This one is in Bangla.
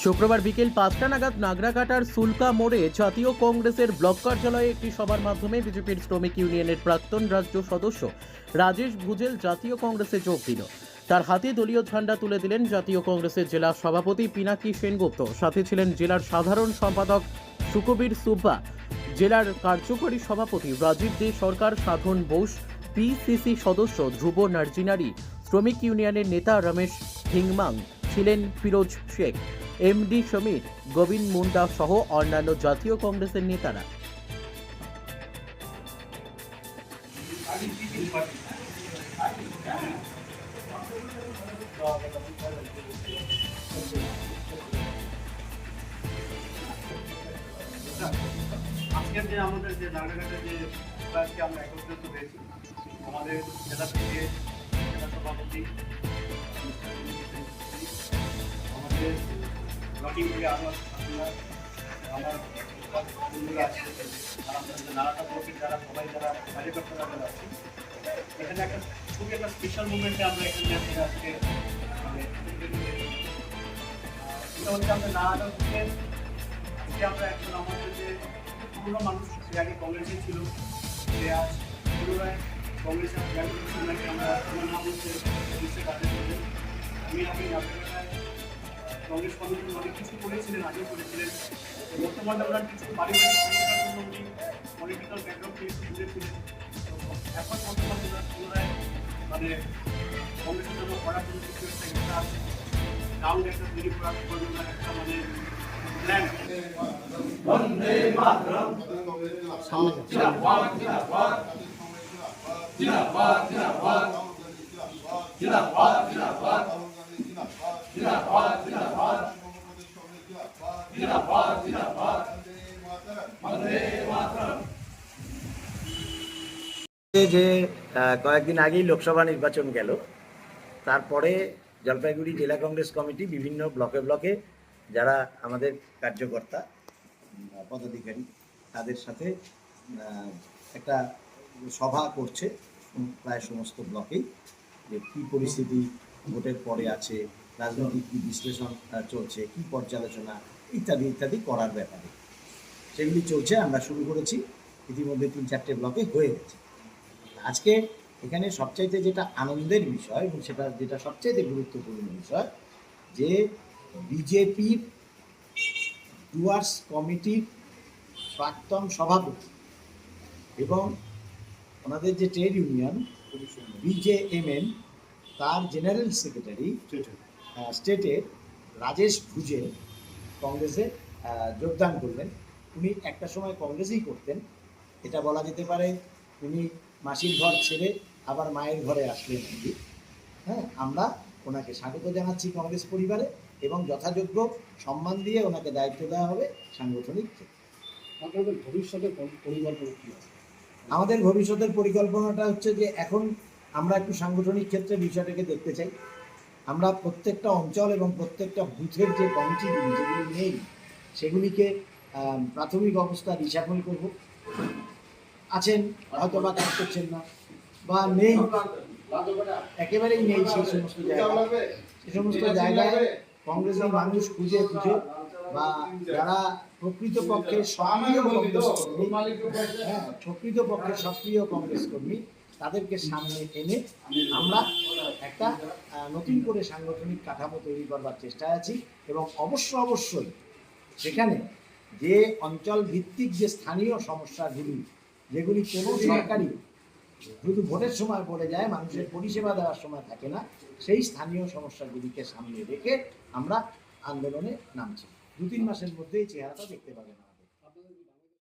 শুক্রবার বিকেল 5টা নাগাদ নাগরাকাটার সুলকা মোড়ে জাতীয় কংগ্রেসের ব্লক কার্যালয়ে একটি সভার মাধ্যমে বিজেপির শ্রমিক ইউনিয়নের প্রাক্তন রাজ্য সদস্য রাজেশ ভুজেল জাতীয় কংগ্রেসে যোগ দিল। তার হাতে দলীয় ঝান্ডা তুলে দিলেন জাতীয় কংগ্রেসের জেলা সভাপতি পিনাকি সেনগুপ্ত। সাথে ছিলেন জেলার সাধারণ সম্পাদক সুকবীর সুব্বা, জেলার কার্যকরী সভাপতি রাজীব দে সরকার, সাধন বোস, পিসিসি সদস্য ধ্রুব নার্জিনারি, শ্রমিক ইউনিয়নের নেতা রমেশ হিংমাং, ছিলেন ফিরোজ শেখ, এমডি সমীর, গোবিন্দ মুন্ডা সহ অন্যান্য জাতীয় কংগ্রেসের নেতারা। আজকের যে আমাদের যে নাগরাকাটার যে আজকে আমরা একত্রিত হয়েছি, আমাদের জেলা থেকে জেলা সভাপতি, আমাদের ব্লকিং থেকে আমার বন্ধুরা আছে, আর আমাদের নানাটা ব্লকের যারা সবাই যারা কার্যকর্তারা যারা আছে, এখানে একটা খুবই একটা স্পেশাল মুভমেন্টে আমরা এখানে আজকে এটা হচ্ছে আমাদের নানাটা থেকে আজকে আমরা একজন আমাদের যে পুরোনো মানুষ সে আগে কংগ্রেসে ছিল, সে আজ পুনরায় কংগ্রেসের নাকি আমরা আমার নাম হচ্ছে আপনি আপনার কংগ্রেস কমিটির অনেক কিছু করেছিলেন, আগেও করেছিলেন। বর্তমানে ওনার কিছু পারিবারিক সমস্যার জন্য উনি পলিটিক্যাল ব্যাকগ্রাউন্ড থেকে একটু দূরে ছিলেন। এখন বর্তমানে ওনার পুনরায় মানে কংগ্রেসের জন্য করার জন্য কিছু একটা ইচ্ছা আছে, গ্রাউন্ড একটা তৈরি করার জন্য একটা মানে প্ল্যান। বন্দে মাতরম জিন্দাবাদ জিন্দাবাদ জিন্দাবাদ জিন্দাবাদ জিন্দাবাদ জিন্দাবাদ জিন্দাবাদ জিন্দাবাদ জিন্দাবাদ জিন্দাবাদ বন্দে মাতরম। যে কয়েকদিন আগেই লোকসভা নির্বাচন গেল, তারপরে জলপাইগুড়ি জেলা কংগ্রেস কমিটি বিভিন্ন ব্লকে ব্লকে যারা আমাদের কার্যকর্তা পদাধিকারী তাদের সাথে একটা সভা করছে প্রায় সমস্ত ব্লকেই, যে কী পরিস্থিতি ভোটের পরে আছে, রাজনৈতিক কী বিশ্লেষণ চলছে, কী পর্যালোচনা ইত্যাদি ইত্যাদি করার ব্যাপারে সেগুলি চলছে। আমরা শুরু করেছি, ইতিমধ্যে 3-4টে ব্লকে হয়ে গেছে। আজকে এখানে সবচাইতে যেটা আনন্দের বিষয় এবং সেটা যেটা সবচাইতে গুরুত্বপূর্ণ বিষয়, যে বিজেপির ডুয়ার্স কমিটির প্রাক্তন সভাপতি এবং ওনাদের যে ট্রেড ইউনিয়ন বিজেএমএন তার জেনারেল সেক্রেটারি স্টেটের রাজেশ ভুজেল কংগ্রেসে যোগদান করলেন। উনি একটা সময় কংগ্রেসেই করতেন, এটা বলা যেতে পারে উনি মাসির ঘর ছেড়ে আবার মায়ের ঘরে আসলেন আর কি। হ্যাঁ, আমরা ওনাকে স্বাগত জানাচ্ছি কংগ্রেস পরিবারে এবং যথাযোগ্য সম্মান দিয়ে ওনাকে দায়িত্ব দেওয়া হবে সাংগঠনিক ক্ষেত্রে। আপনাদের ভবিষ্যতের পরিকল্পনা কী আছে? আমাদের ভবিষ্যতের পরিকল্পনাটা হচ্ছে যে এখন আমরা একটু সাংগঠনিক ক্ষেত্রে বিষয়টাকে দেখতে চাই। আমরা প্রত্যেকটা অঞ্চল এবং প্রত্যেকটা বুথের যে কমিটিগুলি যেগুলি নেই সেগুলিকে প্রাথমিক অবস্থা রিসাফল করব। আছেন হয়তো বা কাজ করছেন না বা নেই, একেবারেই নেই সেই সমস্ত জায়গায়, সে সমস্ত জায়গায় কংগ্রেসের মানুষ খুঁজে খুঁজে বা যারা প্রকৃতপক্ষে সক্রিয় কংগ্রেস কর্মী, হ্যাঁ প্রকৃতপক্ষে সক্রিয় কংগ্রেস কর্মী, তাদেরকে সামনে এনে আমরা একটা নতুন করে সাংগঠনিক কাঠামো তৈরি করবার চেষ্টায় আছি। এবং অবশ্যই সেখানে যে অঞ্চল ভিত্তিক যে স্থানীয় সমস্যাগুলি যেগুলি কোনো সরকারি শুধু ভোটের সময় বলে যায়, মানুষের পরিষেবা দেওয়ার সময় থাকে না, সেই স্থানীয় সমস্যাগুলিকে সামনে রেখে আমরা আন্দোলনে নামছি। 2-3 মাসের মধ্যেই চেহারাটা দেখতে পাবেন।